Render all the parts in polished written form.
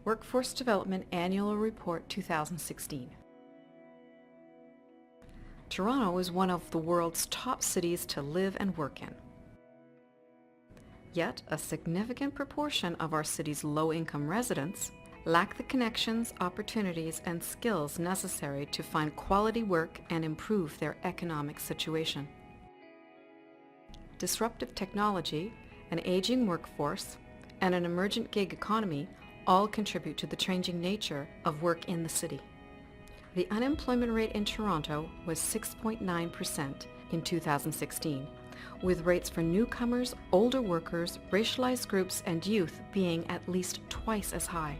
Workforce Development Annual Report 2016. Toronto is one of the world's top cities to live and work in. Yet, a significant proportion of our city's low-income residents lack the connections, opportunities, and skills necessary to find quality work and improve their economic situation. Disruptive technology, an aging workforce, and an emergent gig economy all contribute to the changing nature of work in the city. The unemployment rate in Toronto was 6.9% in 2016, with rates for newcomers, older workers, racialized groups, and youth being at least twice as high.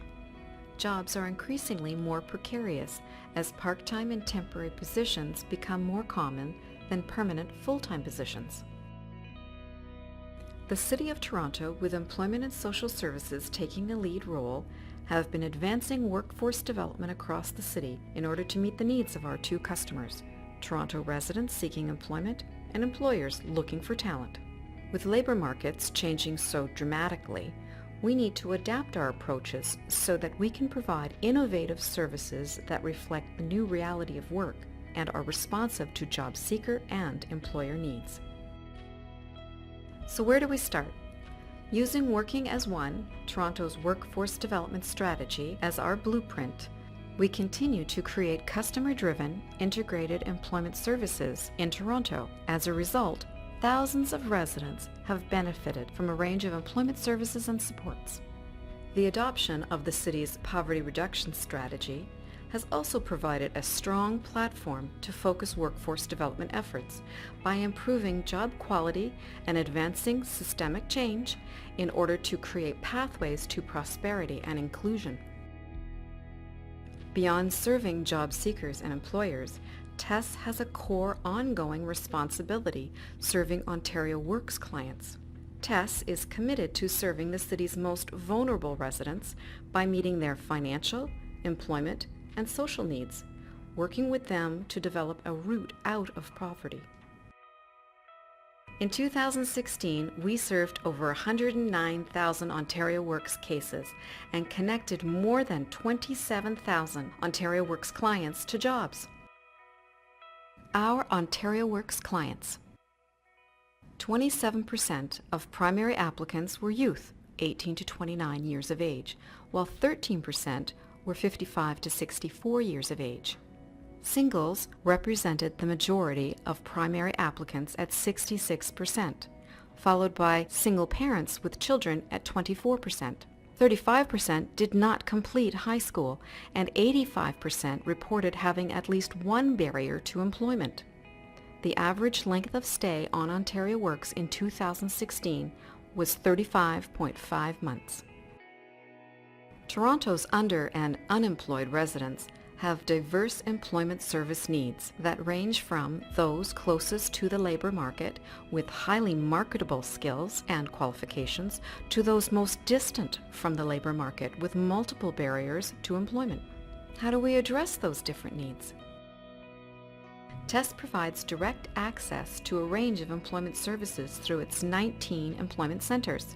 Jobs are increasingly more precarious as part-time and temporary positions become more common than permanent full-time positions. The City of Toronto, with Employment and Social Services taking a lead role, have been advancing workforce development across the city in order to meet the needs of our two customers, Toronto residents seeking employment and employers looking for talent. With labor markets changing so dramatically, we need to adapt our approaches so that we can provide innovative services that reflect the new reality of work and are responsive to job seeker and employer needs. So where do we start? Using Working as One, Toronto's workforce development strategy, as our blueprint, we continue to create customer-driven, integrated employment services in Toronto. As a result, thousands of residents have benefited from a range of employment services and supports. The adoption of the city's poverty reduction strategy has also provided a strong platform to focus workforce development efforts by improving job quality and advancing systemic change in order to create pathways to prosperity and inclusion. Beyond serving job seekers and employers, TESS has a core ongoing responsibility serving Ontario Works clients. TESS is committed to serving the city's most vulnerable residents by meeting their financial, employment, and social needs, working with them to develop a route out of poverty. In 2016, we served over 109,000 Ontario Works cases and connected more than 27,000 Ontario Works clients to jobs. Our Ontario Works clients. 27% of primary applicants were youth, 18 to 29 years of age, while 13% were 55 to 64 years of age. Singles represented the majority of primary applicants at 66%, followed by single parents with children at 24%. 35% did not complete high school, and 85% reported having at least one barrier to employment. The average length of stay on Ontario Works in 2016 was 35.5 months. Toronto's under- and unemployed residents have diverse employment service needs that range from those closest to the labor market with highly marketable skills and qualifications to those most distant from the labor market with multiple barriers to employment. How do we address those different needs? TESS provides direct access to a range of employment services through its 19 employment centers.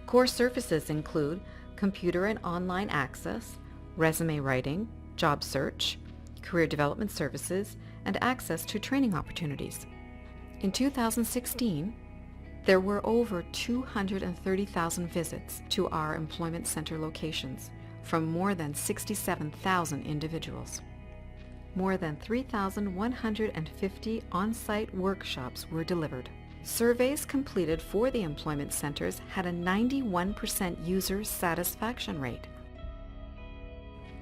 Core services include computer and online access, resume writing, job search, career development services, and access to training opportunities. In 2016, there were over 230,000 visits to our employment center locations from more than 67,000 individuals. More than 3,150 on-site workshops were delivered. Surveys completed for the employment centers had a 91% user satisfaction rate.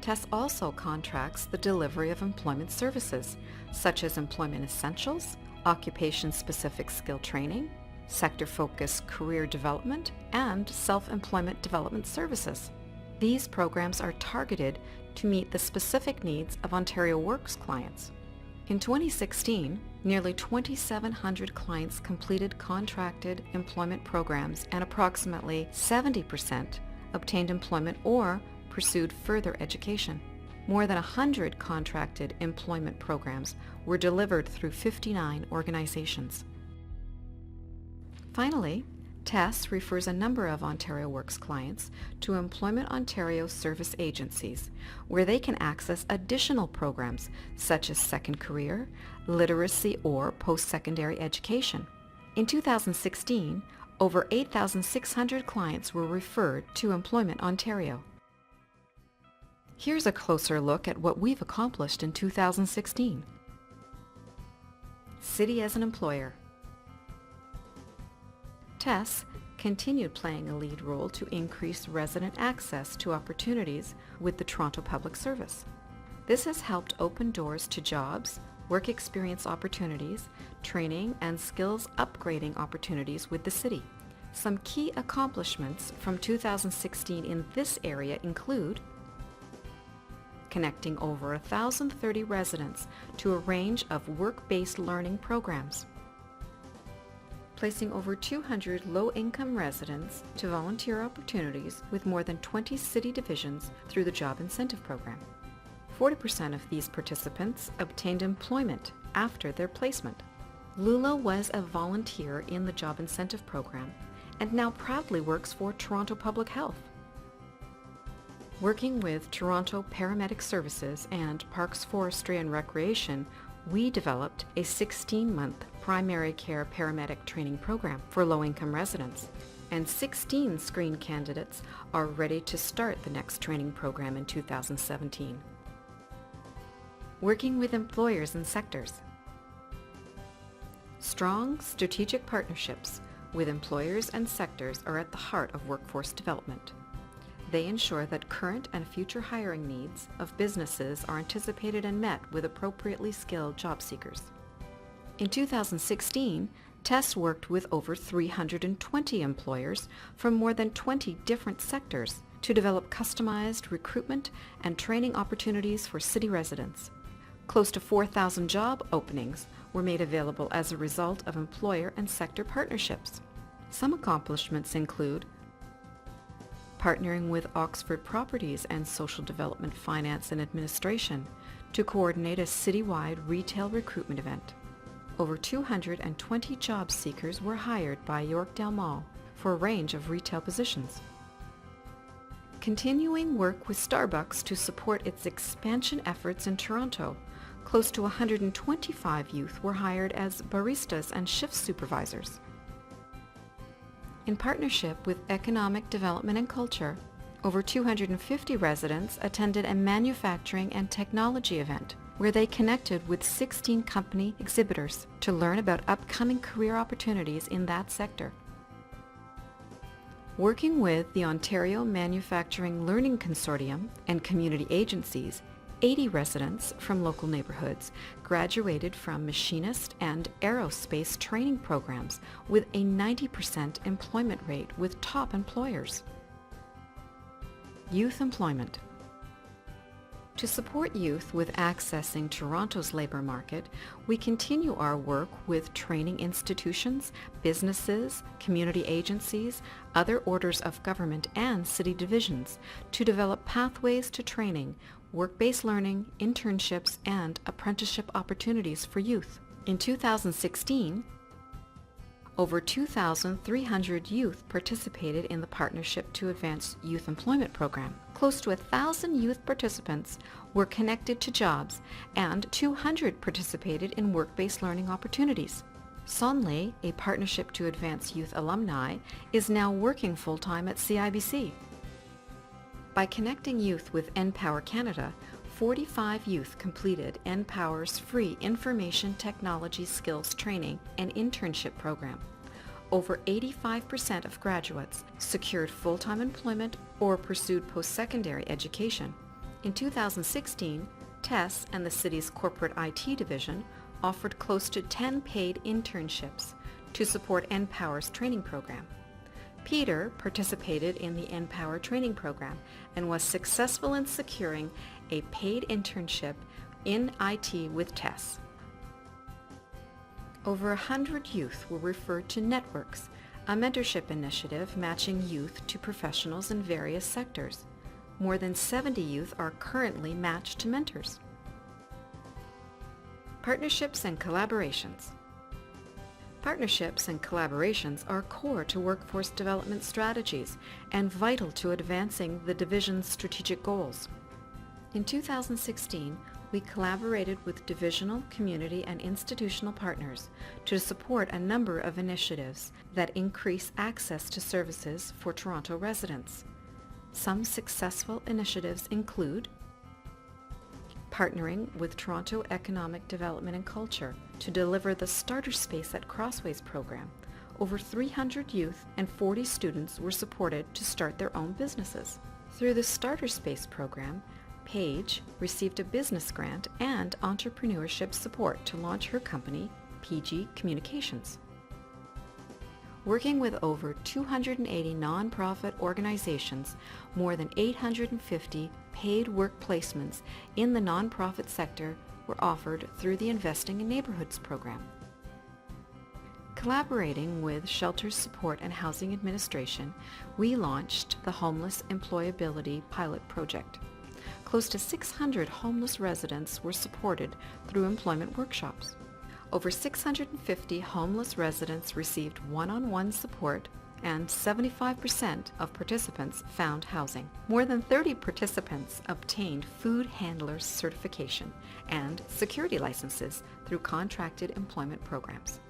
TESS also contracts the delivery of employment services, such as employment essentials, occupation-specific skill training, sector-focused career development, and self-employment development services. These programs are targeted to meet the specific needs of Ontario Works clients. In 2016, nearly 2,700 clients completed contracted employment programs and approximately 70% obtained employment or pursued further education. More than 100 contracted employment programs were delivered through 59 organizations. Finally, TESS refers a number of Ontario Works clients to Employment Ontario service agencies, where they can access additional programs such as second career, literacy, or post-secondary education. In 2016, over 8,600 clients were referred to Employment Ontario. Here's a closer look at what we've accomplished in 2016. City as an employer. TESS continued playing a lead role to increase resident access to opportunities with the Toronto Public Service. This has helped open doors to jobs, work experience opportunities, training, and skills upgrading opportunities with the city. Some key accomplishments from 2016 in this area include connecting over 1,030 residents to a range of work-based learning programs, placing over 200 low-income residents to volunteer opportunities with more than 20 city divisions through the Job Incentive Program. 40% of these participants obtained employment after their placement. Lula was a volunteer in the Job Incentive Program and now proudly works for Toronto Public Health. Working with Toronto Paramedic Services and Parks, Forestry and Recreation, we developed a 16-month primary care paramedic training program for low-income residents, and 16 screened candidates are ready to start the next training program in 2017. Working with employers and sectors. Strong strategic partnerships with employers and sectors are at the heart of workforce development. They ensure that current and future hiring needs of businesses are anticipated and met with appropriately skilled job seekers. In 2016, TESS worked with over 320 employers from more than 20 different sectors to develop customized recruitment and training opportunities for city residents. Close to 4,000 job openings were made available as a result of employer and sector partnerships. Some accomplishments include partnering with Oxford Properties and Social Development Finance and Administration to coordinate a citywide retail recruitment event. Over 220 job seekers were hired by Yorkdale Mall for a range of retail positions. Continuing work with Starbucks to support its expansion efforts in Toronto. Close to 125 youth were hired as baristas and shift supervisors. In partnership with Economic Development and Culture, over 250 residents attended a manufacturing and technology event where they connected with 16 company exhibitors to learn about upcoming career opportunities in that sector. Working with the Ontario Manufacturing Learning Consortium and community agencies, 80 residents from local neighborhoods graduated from machinist and aerospace training programs with a 90% employment rate with top employers. Youth employment. To support youth with accessing Toronto's labour market, we continue our work with training institutions, businesses, community agencies, other orders of government and city divisions to develop pathways to training, work-based learning, internships, and apprenticeship opportunities for youth. In 2016, over 2,300 youth participated in the Partnership to Advance Youth Employment Program. Close to 1,000 youth participants were connected to jobs, and 200 participated in work-based learning opportunities. Sonley, a Partnership to Advance Youth alumni, is now working full-time at CIBC. By connecting youth with NPower Canada, 45 youth completed NPower's free information technology skills training and internship program. Over 85% of graduates secured full-time employment or pursued post-secondary education. In 2016, TESS and the city's corporate IT division offered close to 10 paid internships to support NPower's training program. Peter participated in the NPower training program and was successful in securing a paid internship in IT with TESS. Over 100 youth were referred to Networks, a mentorship initiative matching youth to professionals in various sectors. More than 70 youth are currently matched to mentors. Partnerships and collaborations. Partnerships and collaborations are core to workforce development strategies and vital to advancing the division's strategic goals. In 2016, we collaborated with divisional, community, and institutional partners to support a number of initiatives that increase access to services for Toronto residents. Some successful initiatives include partnering with Toronto Economic Development and Culture to deliver the Starter Space at Crossways program. Over 300 youth and 40 students were supported to start their own businesses. Through the Starter Space program, Paige received a business grant and entrepreneurship support to launch her company, PG Communications. Working with over 280 nonprofit organizations, more than 850 paid work placements in the nonprofit sector were offered through the Investing in Neighborhoods program. Collaborating with Shelter Support and Housing Administration, we launched the Homeless Employability Pilot Project. Close to 600 homeless residents were supported through employment workshops. Over 650 homeless residents received one-on-one support, and 75% of participants found housing. More than 30 participants obtained food handlers certification and security licenses through contracted employment programs.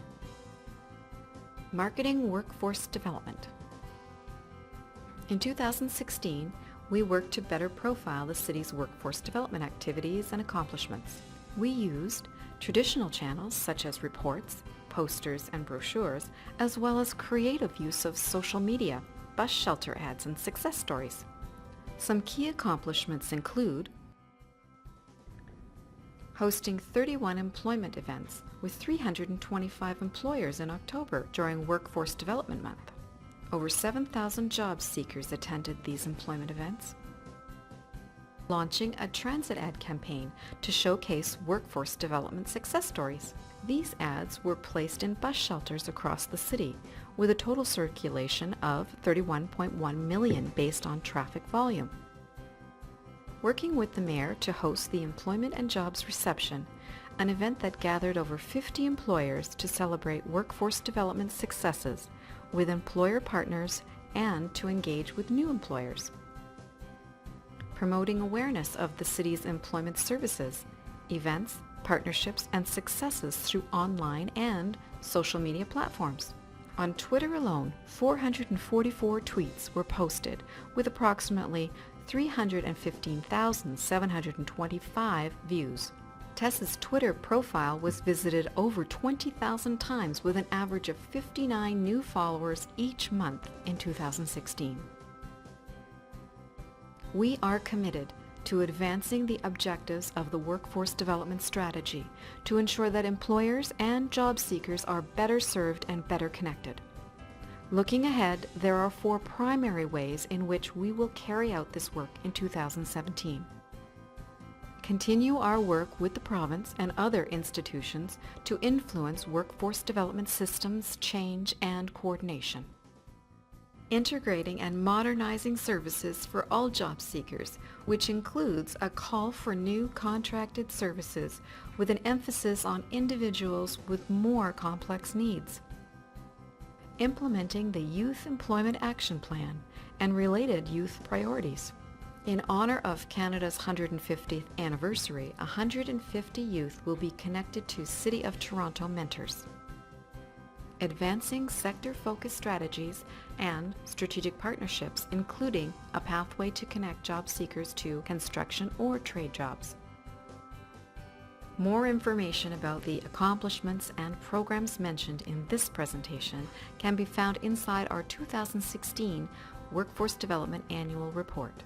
Marketing workforce development. In 2016, we worked to better profile the city's workforce development activities and accomplishments. We used traditional channels such as reports, posters, and brochures, as well as creative use of social media, bus shelter ads, and success stories. Some key accomplishments include hosting 31 employment events with 325 employers in October during Workforce Development Month. Over 7,000 job seekers attended these employment events. Launching a transit ad campaign to showcase workforce development success stories. These ads were placed in bus shelters across the city with a total circulation of 31.1 million based on traffic volume. Working with the mayor to host the Employment and Jobs Reception, an event that gathered over 50 employers to celebrate workforce development successes with employer partners and to engage with new employers. Promoting awareness of the city's employment services, events, partnerships, and successes through online and social media platforms. On Twitter alone, 444 tweets were posted with approximately 315,725 views. Tessa's Twitter profile was visited over 20,000 times with an average of 59 new followers each month in 2016. We are committed to advancing the objectives of the Workforce Development Strategy to ensure that employers and job seekers are better served and better connected. Looking ahead, there are 4 primary ways in which we will carry out this work in 2017. Continue our work with the province and other institutions to influence workforce development systems, change, and coordination. Integrating and modernizing services for all job seekers, which includes a call for new contracted services with an emphasis on individuals with more complex needs. Implementing the Youth Employment Action Plan and related youth priorities. In honor of Canada's 150th anniversary, 150 youth will be connected to City of Toronto mentors. Advancing sector-focused strategies and strategic partnerships, including a pathway to connect job seekers to construction or trade jobs. More information about the accomplishments and programs mentioned in this presentation can be found inside our 2016 Workforce Development Annual Report.